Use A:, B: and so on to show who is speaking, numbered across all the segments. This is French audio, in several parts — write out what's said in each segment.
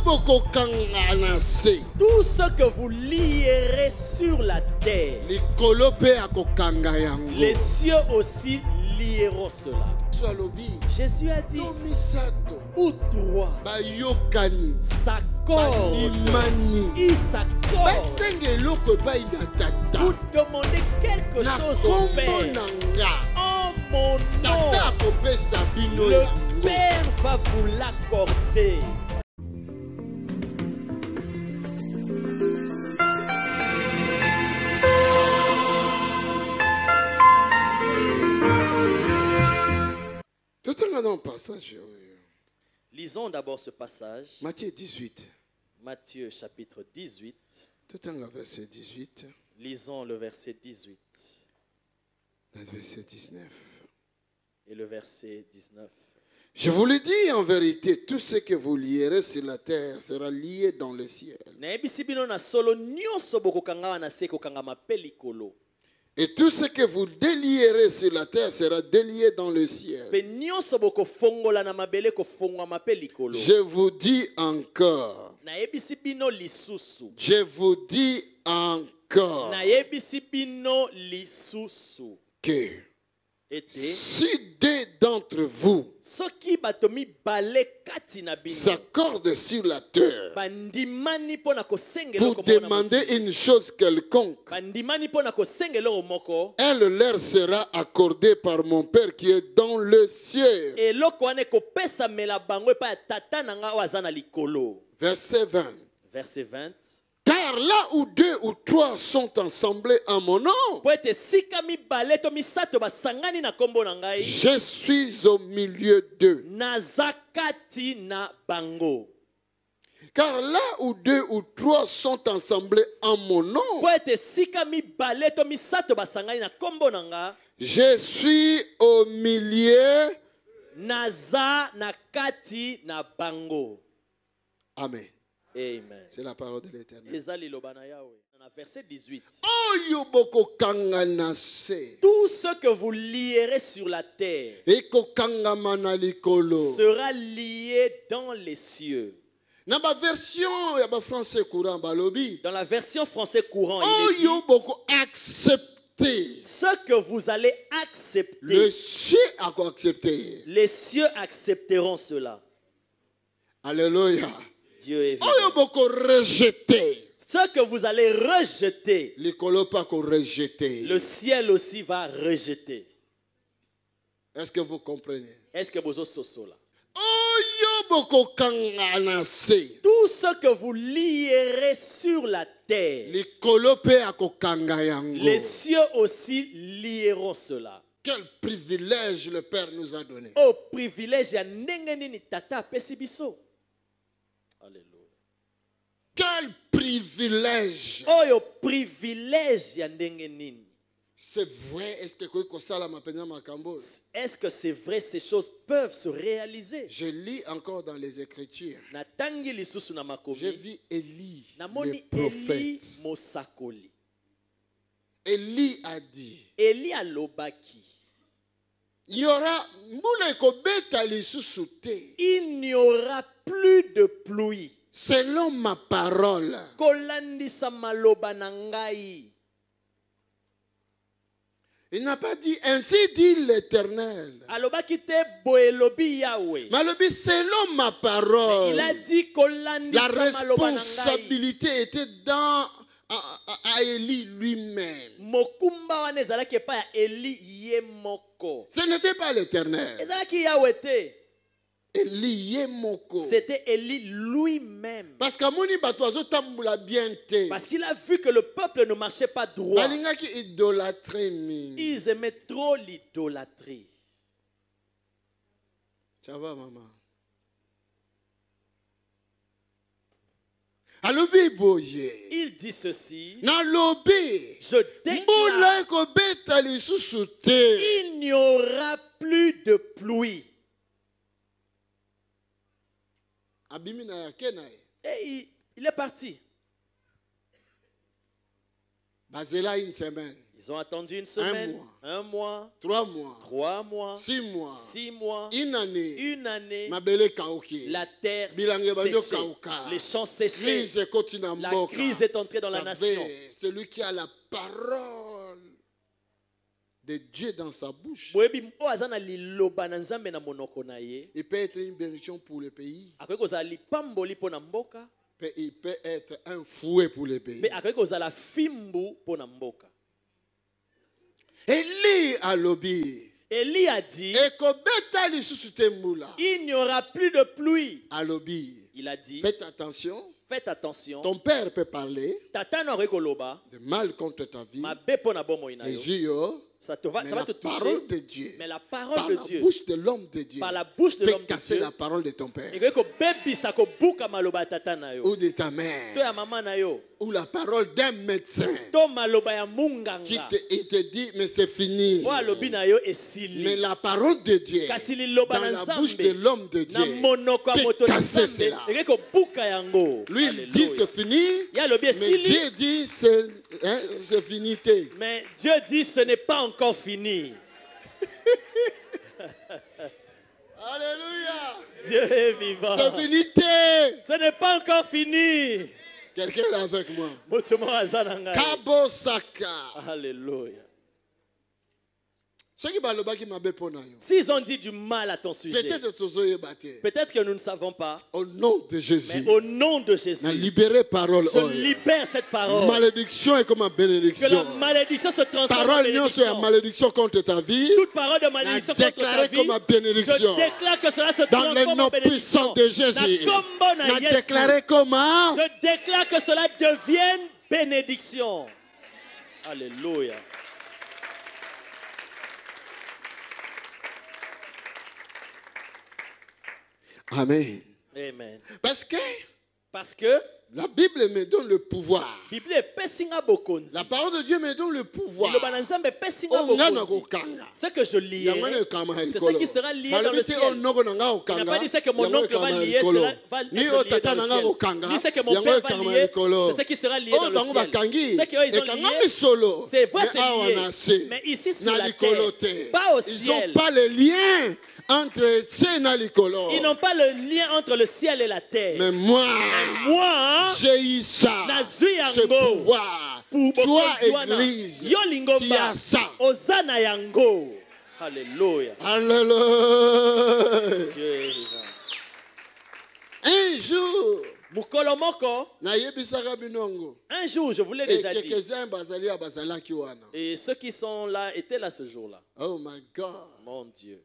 A: Tout ce que vous lierez sur la terre, les cieux aussi lieront cela. Jésus a dit, ou trois s'accordent, ils s'accordent. Vous demandez quelque chose au Père en mon nom, le Père va vous l'accorder.
B: Tout un long passage.
A: Lisons d'abord ce passage.
B: Matthieu 18.
A: Matthieu chapitre 18.
B: Tout un verset 18.
A: Lisons le verset 18.
B: Le verset 19.
A: Et le verset 19.
B: Je vous le dis en vérité, tout ce que vous lierez sur la terre sera lié dans le ciel. Et tout ce que vous délierez sur la terre sera délié dans le ciel. Je vous dis encore. Je vous dis encore. Que si deux d'entre vous s'accordent sur la terre pour demander une chose quelconque, elle leur sera accordée par mon Père qui est dans le ciel. Verset 20.
A: Verset 20.
B: Car là où deux ou trois sont assemblés en mon nom, je suis au milieu d'eux. Car là où deux ou trois sont assemblés en mon nom, je suis au milieu. Amen.
A: Amen.
B: C'est la parole de l'Éternel.
A: Verset 18.
B: Tout
A: ce que vous lierez sur la terre sera lié dans les cieux.
B: Dans la version français courant,
A: il est dit, ce que vous allez accepter,
B: les cieux
A: accepteront cela.
B: Alléluia.
A: Dieu est vivant. Ce que vous allez rejeter, le ciel aussi va rejeter.
B: Est-ce que vous comprenez?
A: Est-ce que vous avez cela? Tout ce que vous lierez sur la terre, les cieux aussi lieront cela.
B: Quel privilège le Père nous a donné.
A: Oh, privilège ya ndenge ni tata pesi biso. Alléluia.
B: Quel privilège.
A: Oh, yo privilège ya ndenge nini.
B: C'est vrai, est-ce
A: que c'est vrai, ces choses peuvent se réaliser?
B: Je lis encore dans les Écritures.
A: Je
B: vis Élie, le prophète. Élie a dit, il
A: n'y aura plus de pluie.
B: Selon ma parole. Il n'a pas dit ainsi dit l'Éternel. Mais selon ma parole.
A: Il a dit
B: la responsabilité était dans à Élie lui-même. Ce n'était pas l'Éternel. C'était
A: Élie lui-même.
B: Parce qu'il
A: a vu que le peuple ne marchait pas droit.
B: Ils
A: aimaient trop l'idolâtrie.
B: Ça va, maman?
A: Il dit ceci. Je déclare, il n'y aura plus de pluie. Et il est parti.
B: Bazela une semaine.
A: Ils ont attendu une semaine, un mois,
B: 3 mois,
A: 3 mois,
B: 6 mois,
A: 6 mois,
B: une année.
A: une année.
B: Mabele kauki.
A: La terre
B: Bilange banyo
A: séchée,
B: kauka.
A: les champs séchés.
B: Crise continue
A: La
B: mboka.
A: crise est entrée dans la
B: Vous
A: nation.
B: savez, celui qui a la parole de Dieu dans sa bouche,
A: Boyebi mpo aza na liloba na Nzambe na monoko na ye.
B: il peut être une bénédiction pour le pays.
A: Akoki kozala lipamboli mpo na mboka,
B: Il peut être un fouet pour le pays.
A: mpe akoki kozala fimbu mpo na mboka.
B: Eli alobi.
A: Élie a dit,
B: Ekobeta lisusu te mbula.
A: il n'y aura plus de pluie.
B: Alobi.
A: Il a dit,
B: Faites attention.
A: faites attention.
B: Ton père peut parler
A: Tata na koloba,
B: de mal contre ta vie.
A: mabe mpo na bomoi na yo.
B: Les yeux.
A: Ça va
B: Mais
A: te
B: la
A: toucher.
B: parole de Dieu,
A: Mais la
B: par
A: parole de
B: la
A: Dieu,
B: bouche de l'homme de Dieu,
A: par la bouche de
B: peut
A: l'homme de
B: casser
A: Dieu,
B: la parole de ton père
A: ekoki kobebisa kobuka maloba ya tata na yo
B: ou de ta
A: to
B: mère
A: ya mama na yo
B: ou la parole d'un médecin
A: to maloba ya
B: qui
A: munganga
B: il te dit mais c'est fini.
A: po alobi na yo
B: Mais
A: esili
B: la parole de Dieu
A: kasi liloba
B: dans
A: na
B: la bouche de
A: Nzambe
B: l'homme de
A: na
B: Dieu
A: monoko ya
B: peut
A: moto na
B: casser
A: Nzambe
B: cela.
A: ekoki kobuka yango.
B: Lui il dit
A: Alléluia.
B: c'est fini,
A: Ye alobi
B: mais
A: esili
B: Dieu dit c'est finité.
A: mais Dieu dit ce n'est pas encore fini.
B: Alléluia.
A: Dieu est vivant.
B: C'est finité.
A: Ce n'est pas encore fini.
B: Quelqu'un est avec moi.
A: Moto mo aza na ngai.
B: Kabosaka.
A: Alléluia.
B: Ce qui balobaki mabe pona yo.
A: S'ils ont dit du mal à ton sujet,
B: Peut-être tozoyeba te.
A: peut-être que nous ne savons pas,
B: Au nom de Jésus.
A: mais au nom de Jésus,
B: Na libéré parole
A: je
B: oyo.
A: libère cette parole.
B: Malédiction est comme une
A: Que la
B: bénédiction.
A: malédiction se transforme en
B: Parole non c'est une
A: bénédiction.
B: malédiction contre ta vie.
A: Toute parole de
B: Na
A: malédiction contre ta
B: déclaré
A: vie,
B: comme une bénédiction.
A: je déclare que cela se
B: Dans le
A: transforme
B: nom
A: en bénédiction.
B: puissant de Jésus.
A: Na kombo na
B: Na
A: Yesu.
B: déclaré comment?
A: Je déclare que cela devienne bénédiction. Alléluia.
B: Amen.
A: Amen.
B: Parce que
A: Parce que
B: la Bible me donne le pouvoir.
A: Bible epesinga bokonzi.
B: La parole de Dieu me donne le pouvoir.
A: Liloba na Nzambe epesinga
B: Oh, ngana
A: bokonzi.
B: kokanga.
A: Ce que je lirai, c'est ce qui sera lié dans le ciel. Il n'a pas dit ce que mon oncle va lier, va être lié dans le ciel. Ni ce que mon père va lier, c'est ce qui sera lié dans le ciel. Ce qu'ils ont lié, c'est voici lié. Mais ici sur la terre, pas au
B: ils n'ont
A: ciel.
B: pas le lien entre Sena Likolo.
A: Ils n'ont pas le lien entre le ciel et la terre.
B: Mais moi,
A: Moi,
B: j'ai eu ça.
A: nazui
B: Ce
A: yango.
B: pouvoir.
A: Pour
B: Toi,
A: bokonzi wana.
B: église,
A: Yo
B: tu
A: lingomba.
B: as ça.
A: Ozana yango. Alléluia.
B: Alléluia.
A: Dieu est vivant.
B: Un jour,
A: Mukolo moko,
B: nayebisaka binongo.
A: un jour, je vous l'ai
B: Et
A: déjà dit.
B: quelques-uns bazali ya bazalaki wana.
A: Et ceux qui sont là étaient là ce jour-là.
B: Oh my God.
A: Mon Dieu.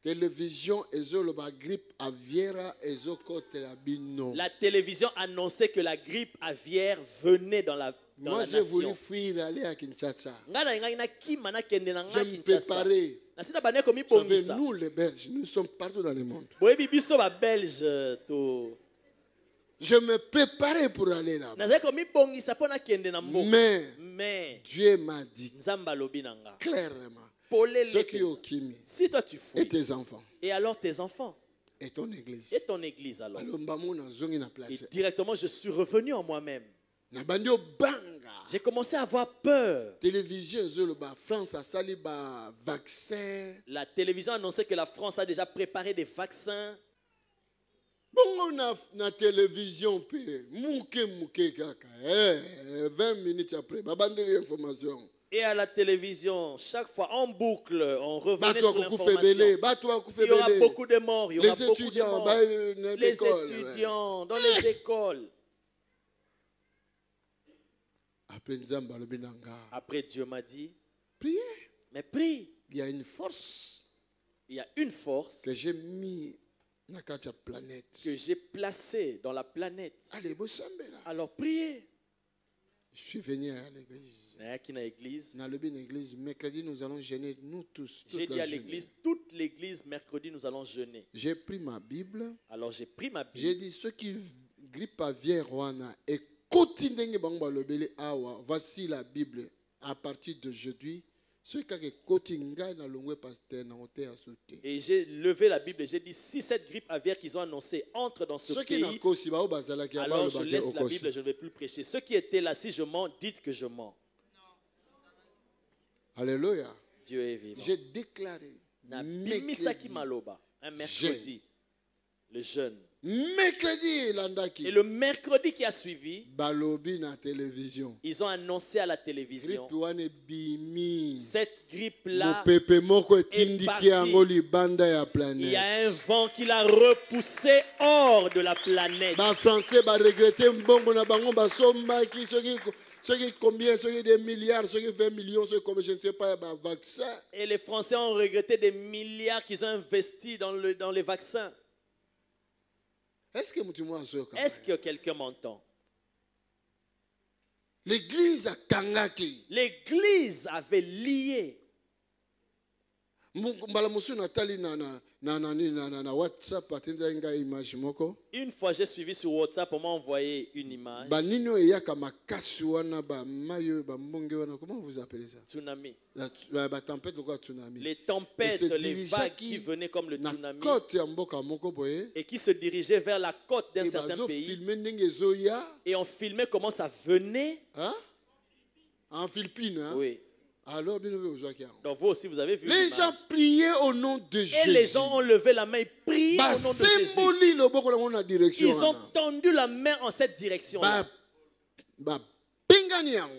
B: Télévision ezoloba grippe aviaire ezokotela bino.
A: La télévision annonçait que la grippe aviaire venait dans la
B: Moi j'ai voulu
A: nation.
B: fuir aller à Kinshasa.
A: Nga na ngai na kima na kende na
B: Je
A: nga
B: me
A: Kinshasa.
B: préparais.
A: Na sina bane ko
B: Vous savez,
A: mibongisa.
B: nous les Belges, nous sommes partout dans le monde.
A: Boyebi biso ba Belge to.
B: Je me préparais pour aller là.
A: Na zako mibongisa pona kende na mboka. Mais
B: Dieu m'a dit
A: Nzamba lobi na nga.
B: clairement,
A: Polele
B: ceux qui
A: pe.
B: ont kimi
A: Si toi tu
B: et
A: fouilles,
B: tes enfants
A: et alors tes enfants,
B: et ton église.
A: et ton église alors.
B: Alors, mbamuna zongi na
A: Et
B: place.
A: directement je suis revenu en moi-même.
B: Na bandio banga.
A: J'ai commencé à avoir peur.
B: Télévision ezoloba France a sali ba vaccin.
A: La télévision annonçait que la France a déjà préparé des vaccins.
B: Bongo na télévision pe muke kaka. 20 minutes après babandeli information.
A: Et à la télévision, chaque fois en boucle, on revenait
B: Bato
A: sur
B: akufa
A: l'information.
B: belé, bato akufa
A: Il y aura
B: belé.
A: beaucoup de morts. Il y aura
B: Les
A: beaucoup de
B: étudiants,
A: morts.
B: bah,
A: Les
B: l'école,
A: étudiants dans les écoles.
B: Après Nzamba alobi nanga.
A: Après, Dieu m'a dit,
B: Priez.
A: mais prie.
B: Il y a une force
A: Il y a une force
B: que j'ai mis na kati ya planète.
A: que j'ai placée dans la planète.
B: Allez, bosambela.
A: Alors priez.
B: Je suis venu à l'église.
A: Nayaki na église.
B: Dans l'église, mercredi, nous allons jeûner, nous tous. toute
A: J'ai dit
B: la
A: à
B: journée.
A: l'église, toute l'église, mercredi, nous allons jeûner.
B: J'ai pris ma Bible.
A: Alors j'ai pris ma
B: J'ai
A: Bible.
B: dit, ceux qui grippent à Vierwana et continuent awa, voici la Bible. À partir d'aujourd'hui, ceux qui continuent na longwe pasteur na hotel à sauter.
A: Et j'ai levé la Bible et j'ai dit, si cette grippe aviaire qu'ils ont annoncée entre dans ce
B: Ceux qui
A: pays,
B: na kosi ba bazalaki
A: alors je
B: ba
A: laisse la Bible, je ne vais plus prêcher. Ceux qui étaient là, si je mens, dites que je mens.
B: Alléluia.
C: Dieu est vivant.
B: J'ai déclaré
C: mercredi, un mercredi, le jeûne.
B: Mercredi,
C: et le mercredi qui a suivi,
B: télévision.
C: Ils ont annoncé à la télévision cette grippe-là
B: est
C: partie. Il y a un vent qui l'a repoussé hors de la planète.
B: Ceux qui combien, ceux qui des milliards, ceux qui 20 millions, ceux qui je ne sais pas, vaccin.
C: Et les Français ont regretté des milliards qu'ils ont investis dans les vaccins.
B: Est-ce
C: que quelqu'un m'entend?
B: L'église a kangaki.
C: L'église avait lié.
B: Une
C: fois j'ai suivi sur WhatsApp, on m'a envoyé une image.
B: Comment vous appelez ça?
C: Tsunami.
B: Les
C: tempêtes, les vagues qui venaient comme le tsunami et qui se dirigeaient vers la côte d'un certain pays. Et on filmait comment ça venait.
B: En Philippines, hein?
C: Oui.
B: Alors,
C: donc vous aussi vous avez vu
B: les gens priaient au nom de Jésus.
C: Et les gens ont levé la main et prié au nom de Jésus. Ils ont tendu la main en cette direction.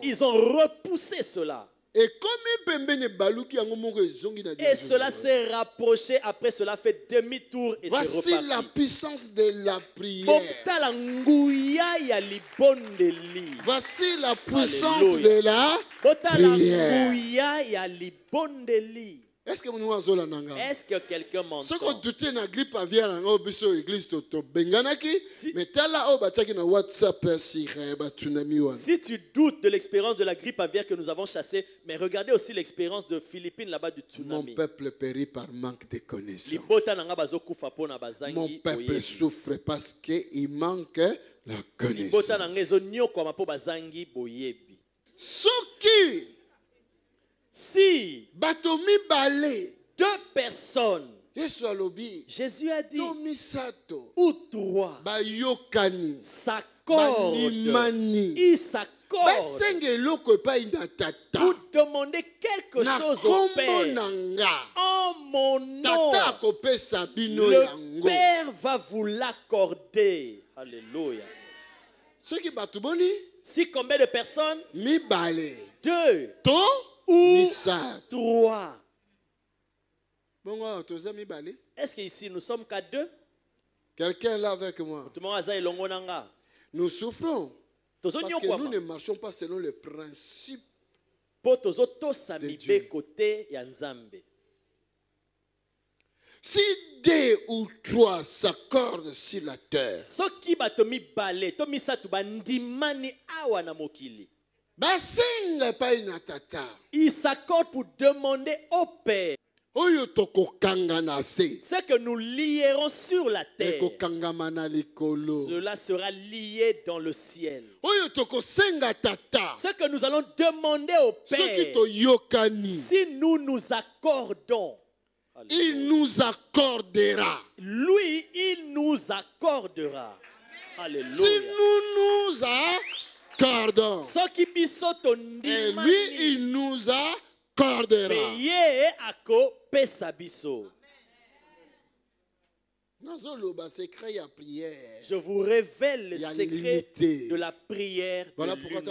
C: Ils ont repoussé cela. Et cela s'est rapproché, après cela fait demi-tour et c'est reparti.
B: Voici la puissance de la prière. Voici la puissance de la prière. Est-ce que quelqu'un m'entend?
C: Si tu doutes de l'expérience de la grippe aviaire que nous avons chassée, mais regardez aussi l'expérience de Philippines là-bas du tsunami.
B: Mon peuple périt par manque de connaissances. Mon peuple souffre parce qu'il manque la connaissance.
C: Si
B: Batomi balé,
C: deux personnes, Jésus a dit, ou trois, s'accordent, ils s'accordent pour demander quelque chose au Père. En mon nom, le Père va vous l'accorder. Alléluia. Si combien de personnes? Deux. Ou trois. Est-ce qu'ici nous sommes qu'à deux?
B: Quelqu'un là avec moi? Nous souffrons parce que nous ne marchons pas selon les principes de Dieu. Si deux ou trois s'accordent sur la terre,
C: il s'accorde pour demander au Père ce que nous lierons sur la terre, cela sera lié dans le ciel. Ce que nous allons demander au Père, si nous nous accordons,
B: il nous accordera.
C: Lui, il nous accordera. Alléluia.
B: Si nous nous accordons, et lui, il nous accordera.
C: Je vous révèle le secret de la prière.
B: Voilà pourquoi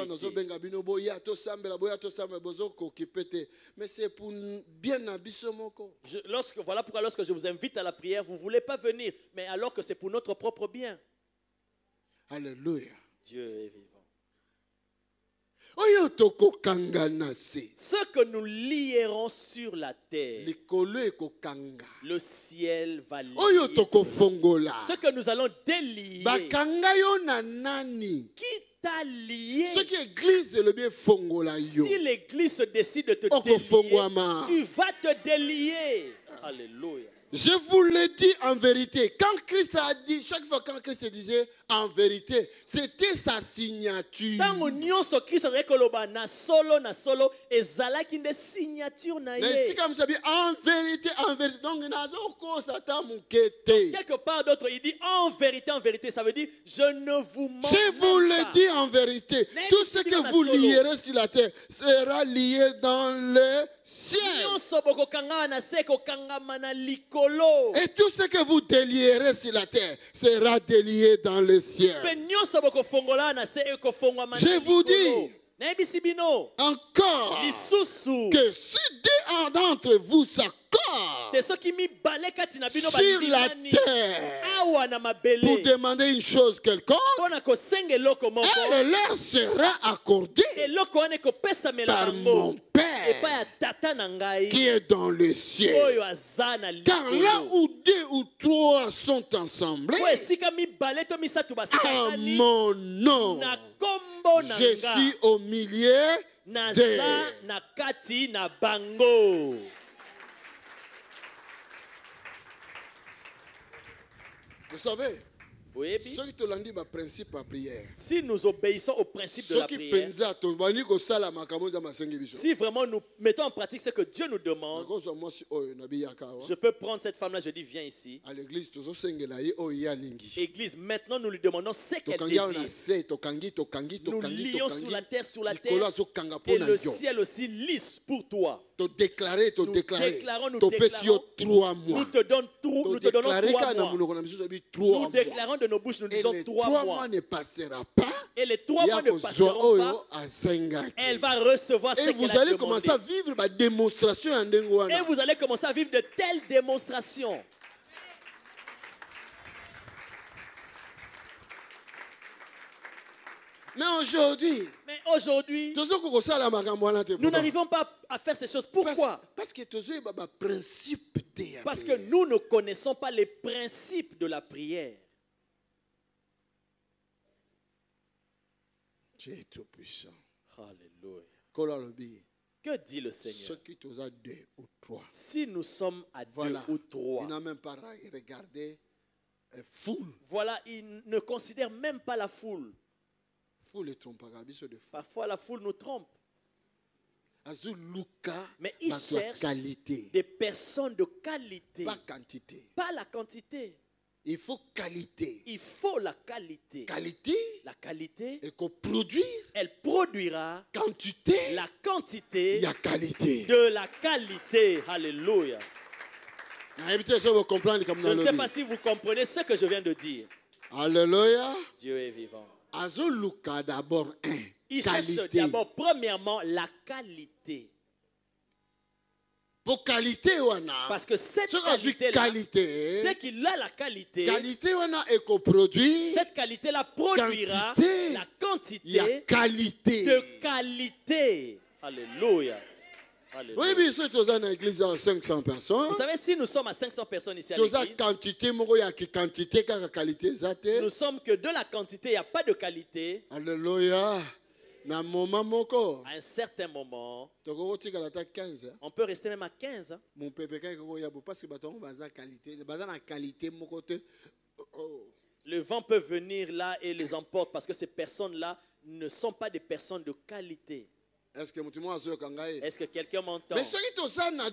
B: mais c'est pour bien
C: voilà pourquoi lorsque je vous invite à la prière, vous ne voulez pas venir, mais alors que c'est pour notre propre bien.
B: Alléluia.
C: Dieu est vivant.
B: Ce
C: que nous lierons sur la terre, le ciel va lier. Ce que nous allons délier, qui t'a lié? Si l'église décide de te délier, tu vas te délier. Alléluia.
B: Je vous le dis en vérité. Quand Christ a dit, chaque fois quand Christ disait en vérité, c'était sa signature.
C: Mais
B: si comme ça dit en vérité, donc
C: quelque part d'autre, il dit en vérité, ça veut dire je ne vous mens pas.
B: Je vous le dis en vérité. Tout ce que vous lierez sur la terre sera lié dans le ciel. Et tout ce que vous délierez sur la terre sera délié dans le ciel. Je vous dis encore que si deux d'entre vous s'accordent sur la terre pour demander une chose quelconque, elle leur sera accordée par mon Père qui est dans le ciel. Car là où deux ou trois sont ensemble, en mon nom, je suis au milieu d'eux. Vous savez,
C: si nous obéissons au principe de la prière, si vraiment nous mettons en pratique ce que Dieu nous demande, je peux prendre cette femme-là, je dis viens ici. Église, maintenant nous lui demandons ce qu'elle désire. Nous lions sur la terre, et le ciel aussi lisse pour toi.
B: Nous déclarons, nous te donnons 3 mois.
C: Nous déclarons de nos bouches, nous disons 3 mois.
B: 3 mois ne passera pas.
C: Et les 3 mois ne passeront pas. Elle va recevoir ce qu'elle a demandé.
B: Et vous allez commencer à vivre ma démonstration.
C: Et vous allez commencer à vivre de telles démonstrations.
B: Mais aujourd'hui,
C: nous n'arrivons pas à faire ces choses. Pourquoi? Parce que nous ne connaissons pas les principes de la prière.
B: Dieu est tout puissant.
C: Alléluia. Que dit le Seigneur? Si nous sommes à 2 ou 3,
B: il n'a même pas regardé foule.
C: Voilà, il ne considère même pas la foule. Parfois la foule nous trompe. Mais il cherche des personnes de qualité.
B: Pas quantité.
C: Pas la quantité.
B: Il faut qualité.
C: Il faut la qualité.
B: Qualité.
C: La qualité.
B: Et qu'on produire.
C: Elle produira.
B: Quantité.
C: La quantité.
B: Il y a qualité.
C: De la qualité. Alléluia. Je ne sais pas si vous comprenez ce que je viens de dire.
B: Alléluia.
C: Dieu est vivant.
B: D'abord
C: il cherche d'abord, premièrement, la qualité.
B: Pour qualité,
C: parce que cette qualité-là, dès qu'il a la qualité, cette qualité-là produira la quantité de qualité. Alléluia.
B: Oui, mais si tu as une église à 500 personnes,
C: vous savez, si nous sommes à 500 personnes ici à l'église, nous sommes que de la quantité, il n'y a pas de qualité.
B: Alléluia. À
C: un certain moment, on peut rester même à 15. Le vent peut venir là et les emporte parce que ces personnes-là ne sont pas des personnes de qualité.
B: Est-ce que
C: quelqu'un m'entend?
B: Mais si nous avons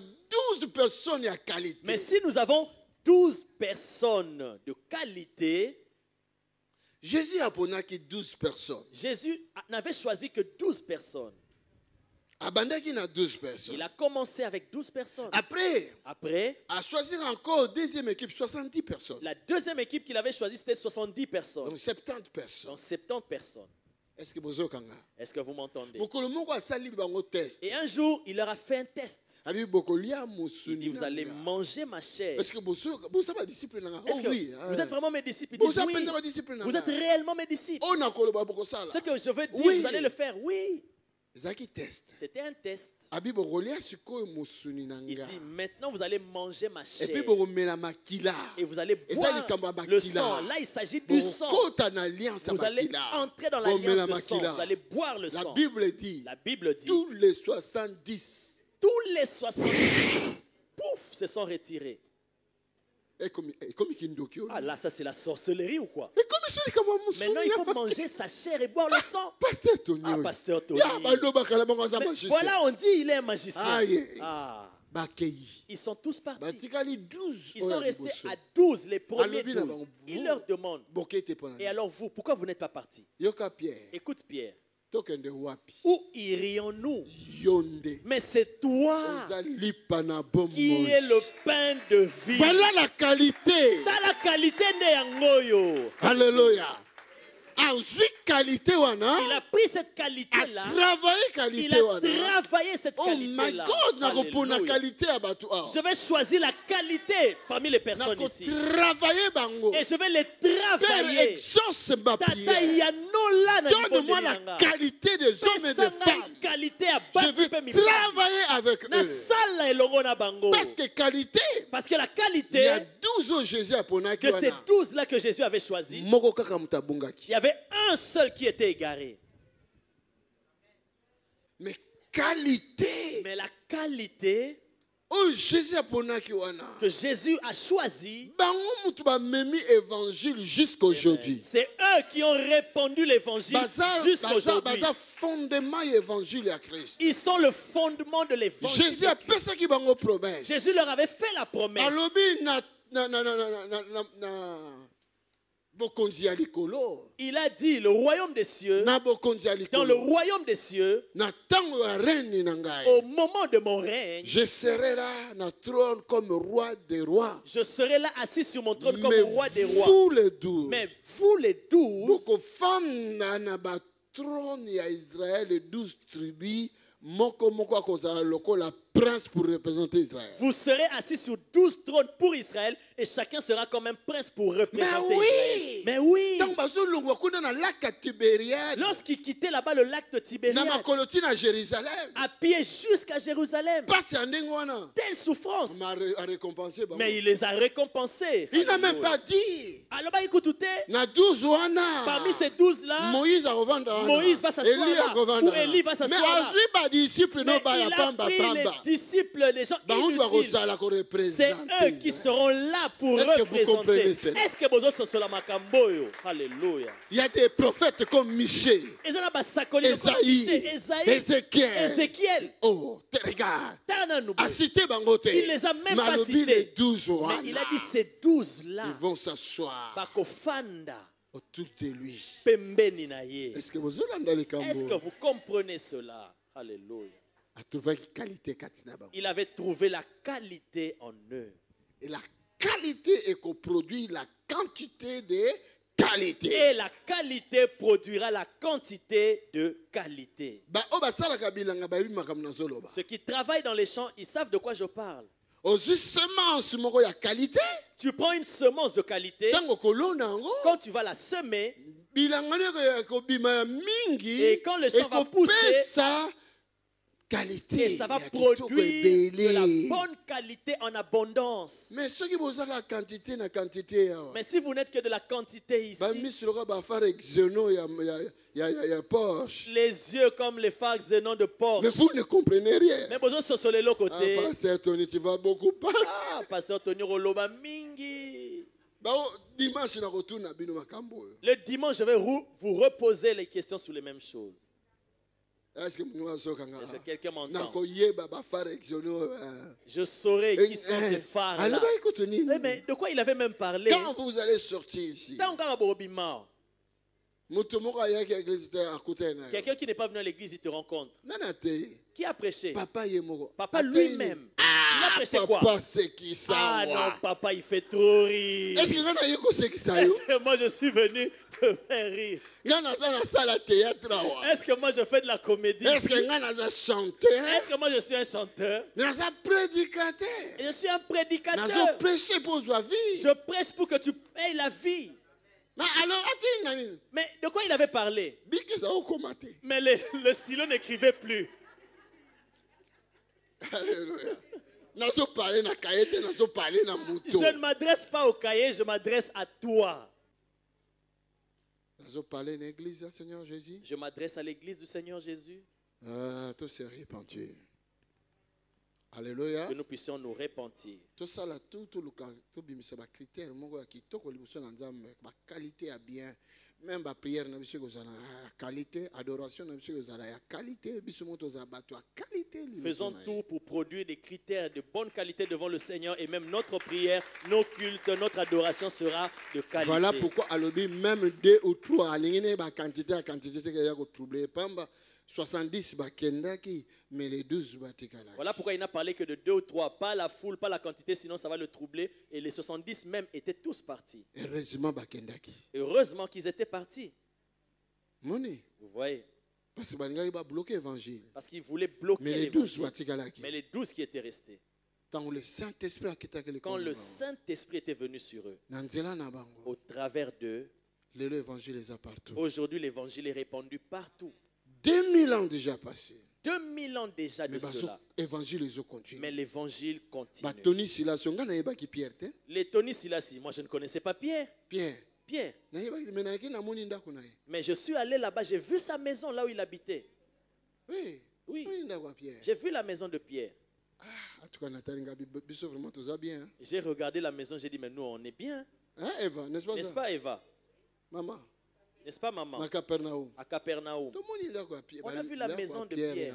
B: 12 personnes de qualité.
C: Mais si nous avons 12 personnes de qualité,
B: Jésus a pris 12 personnes.
C: Jésus n'avait choisi que 12 personnes. Il a commencé avec 12 personnes.
B: Après,
C: a
B: choisi encore deuxième équipe, 70 personnes.
C: La deuxième équipe qu'il avait choisie, c'était 70 personnes.
B: Donc 70 personnes.
C: Donc 70 personnes.
B: Est-ce que vous m'entendez? Et
C: un jour, il leur a fait un test. Il dit, vous allez manger ma chair.
B: Est-ce que
C: vous êtes vraiment mes disciples? Ils disent, oui. Vous êtes réellement mes disciples. Ce que je veux dire, vous allez le faire. Oui. C'était un test. Il dit, maintenant vous allez manger ma chair. Et vous allez boire le sang. Là, il s'agit du sang. Vous allez entrer dans l'alliance de sang. Vous allez boire le sang. La Bible dit,
B: tous les 70,
C: pouf, se sont retirés. Ah là, ça c'est la sorcellerie ou quoi? Maintenant il faut manger sa chair et boire le sang. Pasteur Tony. Voilà, on dit il est un magicien. Ils sont tous partis. Ils sont restés à 12, les premiers 12. Il leur demande, et alors vous, pourquoi vous n'êtes pas partis? Écoute Pierre. Où irions-nous? Mais c'est toi qui es le pain de vie.
B: Voilà la qualité.
C: Dans la qualité de
B: Alléluia. Il
C: a pris cette qualité-là. Il a travaillé cette qualité-là. Je vais choisir la qualité parmi les personnes ici. Et je vais les travailler.
B: Donne-moi la qualité des hommes et des femmes. Je vais travailler avec eux. Parce que
C: la qualité,
B: il y a 12 ans Jésus a
C: que ces 12-là que Jésus avait choisi, il y avait un seul qui était égaré.
B: Mais qualité.
C: Mais la qualité
B: que
C: Jésus a choisi,
B: c'est
C: eux qui ont répandu l'évangile jusqu'à aujourd'hui. Ils sont le fondement de l'évangile. Jésus leur avait fait la promesse. Il a dit le royaume des cieux, dans le royaume des cieux, au moment de mon règne,
B: je serai là na trône comme roi des rois.
C: Je serai là assis sur mon trône comme roi des rois. Mais vous les 12,
B: prince pour représenter Israël.
C: Vous serez assis sur 12 trônes pour Israël et chacun sera comme un prince pour représenter Israël. Mais oui. Lorsqu'il quittait là-bas le lac de Tibériade, à pied jusqu'à Jérusalem, telle souffrance. Mais il les a récompensés.
B: Il n'a même pas dit.
C: Alors écoutez, parmi ces 12-là, Moïse va s'asseoir là, ou Élie va s'asseoir là. Mais il a pris les disciples, les gens inutiles. C'est eux qui seront là pour représenter. Est-ce que vous autres sont là, Makamboyo? Alléluia.
B: Il y a des prophètes comme Michée,
C: Ézéchiel.
B: Oh, regarde.
C: Il les a même pas cités. Mais il a dit ces 12-là,
B: ils vont s'asseoir autour de lui.
C: Est-ce que vous comprenez cela? Alléluia. Il avait trouvé la qualité en eux.
B: Et la qualité est qu'on produit la quantité de qualité.
C: Et la qualité produira la quantité de qualité. Ceux qui travaillent dans les champs, ils savent de quoi je parle. Tu prends une semence de qualité, quand tu vas la semer, et quand le champ va pousser, et ça va produire de la bonne qualité en abondance.
B: Mais si vous
C: n'êtes que de la quantité ici, les yeux comme les phares xénon de Porsche,
B: mais vous ne comprenez rien.
C: Mais besoin de l'autre côté.
B: Pasteur Tony, tu vas beaucoup parler.
C: Pasteur Tony Roloba Mingi.
B: Le
C: dimanche, je vais vous reposer les questions sur les mêmes choses.
B: Est-ce
C: que quelqu'un m'entend? Je saurai qui sont ces phares-là. Mais de quoi il avait même parlé?
B: Quand vous allez sortir ici,
C: quelqu'un qui n'est pas venu à l'église, il te rencontre. Qui a prêché?
B: Papa
C: lui-même. Il a prêché quoi?
B: Papa, c'est qui ça?
C: Ah non, papa, il fait trop rire.
B: Est-ce que
C: moi je suis venu te faire rire? Est-ce que moi je fais de la comédie?
B: Est-ce que
C: moi je suis un chanteur?
B: Je
C: suis un prédicateur.
B: Je
C: prêche pour que tu aies la vie. Mais de quoi il avait parlé? Mais le stylo n'écrivait plus.
B: Alléluia. Je
C: ne m'adresse pas au cahier, je m'adresse à toi. Je m'adresse à l'église du Seigneur Jésus.
B: Tout s'est répandu. Alléluia.
C: Que nous puissions nous repentir.
B: Tout ça là, tout le critère, qualité à bien. Même la prière, qualité, adoration, qualité,
C: faisons tout pour produire des critères de bonne qualité devant le Seigneur et même notre prière, nos cultes, notre adoration sera de qualité.
B: Voilà pourquoi même 2 ou 3, quantité à quantité, 70 mais les 12
C: voilà pourquoi il n'a parlé que de 2 ou 3, pas la foule, pas la quantité, sinon ça va le troubler. Et les 70 même étaient tous partis. Heureusement qu'ils étaient partis. Vous voyez.
B: Parce
C: qu'ils voulaient bloquer l'évangile. Mais les 12 qui étaient restés.
B: Quand le
C: Saint-Esprit était venu sur eux, au travers d'eux, aujourd'hui l'évangile est répandu partout.
B: 2000 ans déjà passés.
C: 2000 ans déjà de cela. Mais l'évangile continue. Les Tony Silas, moi je ne connaissais pas Pierre. Mais je suis allé là-bas, j'ai vu sa maison là où il habitait.
B: Oui.
C: J'ai vu la maison de Pierre. J'ai regardé la maison, j'ai dit, mais nous on est bien.
B: Hein, Eva,
C: n'est-ce pas Eva?
B: Maman.
C: N'est-ce pas, maman?
B: À Capernaum.
C: À Capernaum. On a vu la maison de Pierre.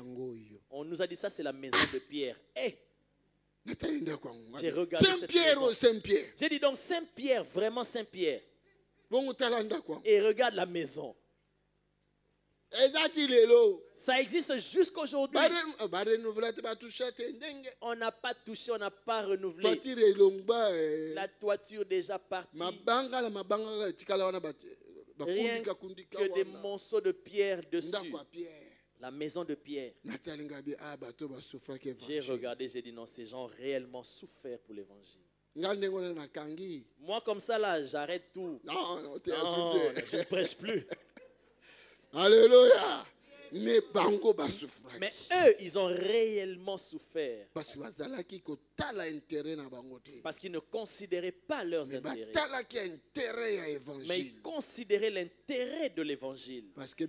C: On nous a dit ça, c'est la maison de Pierre. J'ai regardé
B: Saint-Pierre ou Saint-Pierre.
C: J'ai dit donc Saint-Pierre, vraiment Saint-Pierre. Et regarde la maison. Ça existe jusqu'aujourd'hui. On n'a pas touché, on n'a pas renouvelé. La toiture déjà partie. Rien que des monceaux de pierre dessus. La maison de Pierre. J'ai regardé, j'ai dit non, ces gens ont réellement souffert pour l'évangile. Moi comme ça là, j'arrête tout.
B: Non,
C: je ne prêche plus.
B: Alléluia. Mais
C: eux, ils ont réellement souffert. Parce qu'ils ne considéraient pas leurs intérêts. Mais ils considéraient l'intérêt de l'évangile.
B: Parce que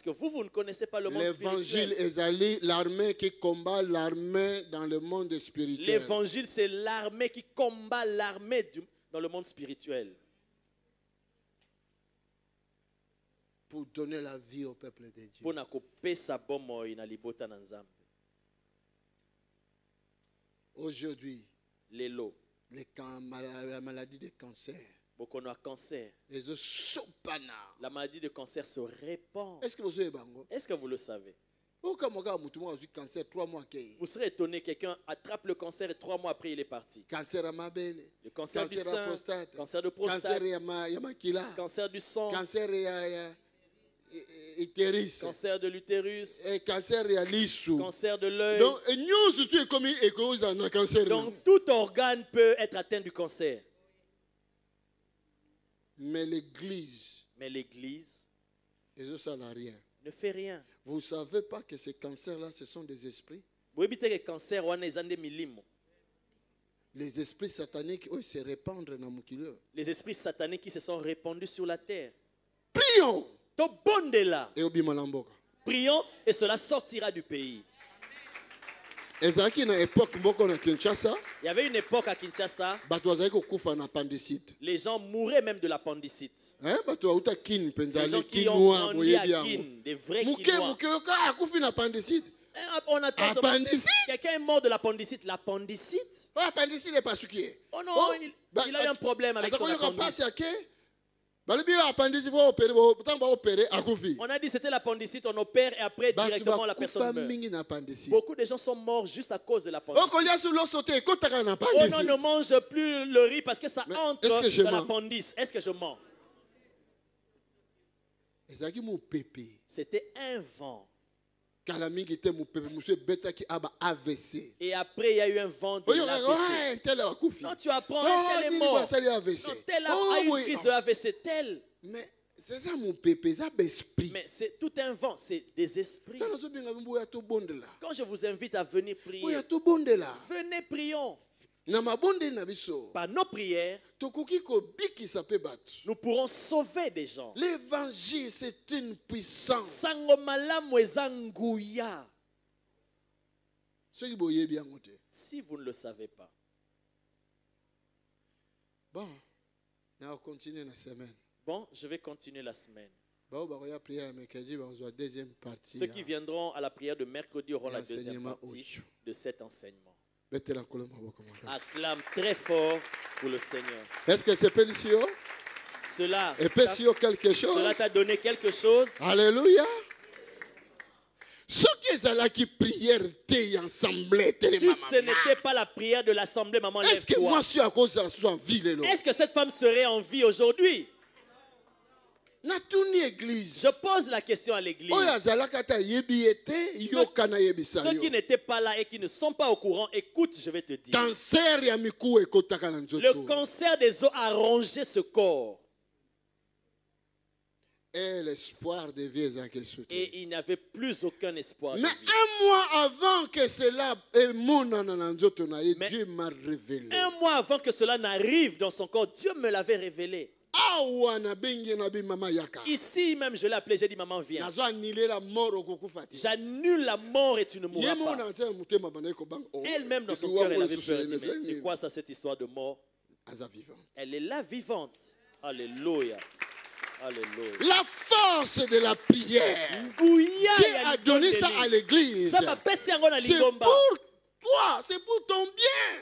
B: vous
C: ne connaissez pas le monde spirituel.
B: L'évangile est l'armée qui combat l'armée dans le monde spirituel.
C: L'évangile, c'est l'armée qui combat l'armée dans le monde spirituel.
B: Pour donner la vie au peuple de Dieu. Aujourd'hui, la maladie de cancer.
C: La maladie de cancer se répand.
B: Est-ce
C: que vous le savez? Vous serez étonné, quelqu'un attrape le cancer et 3 mois après il est parti. Le cancer du sein, cancer de prostate, cancer du sang, cancer de l'utérus,
B: cancer
C: de l'œil.
B: Donc
C: tout organe peut être atteint du cancer.
B: Mais l'Église
C: ne fait rien.
B: Vous ne savez pas que ces cancers-là, ce sont des esprits? Les esprits sataniques se répandent dans mon cœur.
C: Les esprits sataniques qui se sont répandus sur la terre.
B: Prions.
C: Prions et cela sortira du pays.
B: Il y
C: avait une époque à Kinshasa.
B: Les
C: gens mouraient même de l'appendicite.
B: Les
C: gens qui ont grandi à Kin, des vrais Kinois. On attend quelqu'un est mort de l'appendicite. L'appendicite?
B: L'appendicite n'est pas ce qui est.
C: Oh non, il a eu un problème avec son appendicite.
B: On a
C: dit c'était l'appendicite, on opère et après directement la personne meurt. Beaucoup de gens sont morts juste à cause de l'appendicite. Oh non, ne mange plus le riz parce que ça entre dans l'appendice. Est-ce que je mens? C'était un vent. Et après, il y a eu un vent de l'AVC. Non, tu apprends, tel est mort. Non, tel a eu une crise de AVC, tel.
B: Mais c'est ça mon pépé, ça l'esprit.
C: Mais c'est tout un vent, c'est des esprits. Quand je vous invite à venir prier, venez prions. Par nos prières, nous pourrons sauver des gens.
B: L'évangile, c'est une puissance.
C: Si vous ne le savez pas.
B: Bon, on va continuer la semaine.
C: Bon, je vais continuer la semaine.
B: Ceux
C: qui viendront à la prière de mercredi auront la deuxième partie de cet enseignement. Acclame très fort pour le Seigneur.
B: Est-ce que c'est précieux?
C: Cela t'a donné quelque chose.
B: Alléluia. Ce qui prière ensemble,
C: si ce n'était pas la prière de l'assemblée, maman, lève-toi.
B: Est-ce que moi je suis à cause de la ville?
C: Est-ce que cette femme serait en vie aujourd'hui?
B: Je
C: pose la question à l'église. Ceux qui n'étaient pas là et qui ne sont pas au courant, écoute, je vais te dire. Le cancer des os a rongé ce corps.
B: Et l'espoir de vie
C: et il n'avait plus aucun espoir de
B: vie. Mais un mois avant que cela, Dieu m'a révélé.
C: Un mois avant que cela n'arrive dans son corps, Dieu me l'avait révélé. Ici même, je l'ai appelé, j'ai dit, maman, viens. J'annule la mort et tu ne mourras pas. Elle-même, dans son cœur, elle avait peur. Mais c'est quoi ça, cette histoire de mort? Elle est là vivante. Alléluia. Alléluia.
B: La force de la prière. Dieu a donné ça à l'église. C'est pour toi, c'est pour ton bien.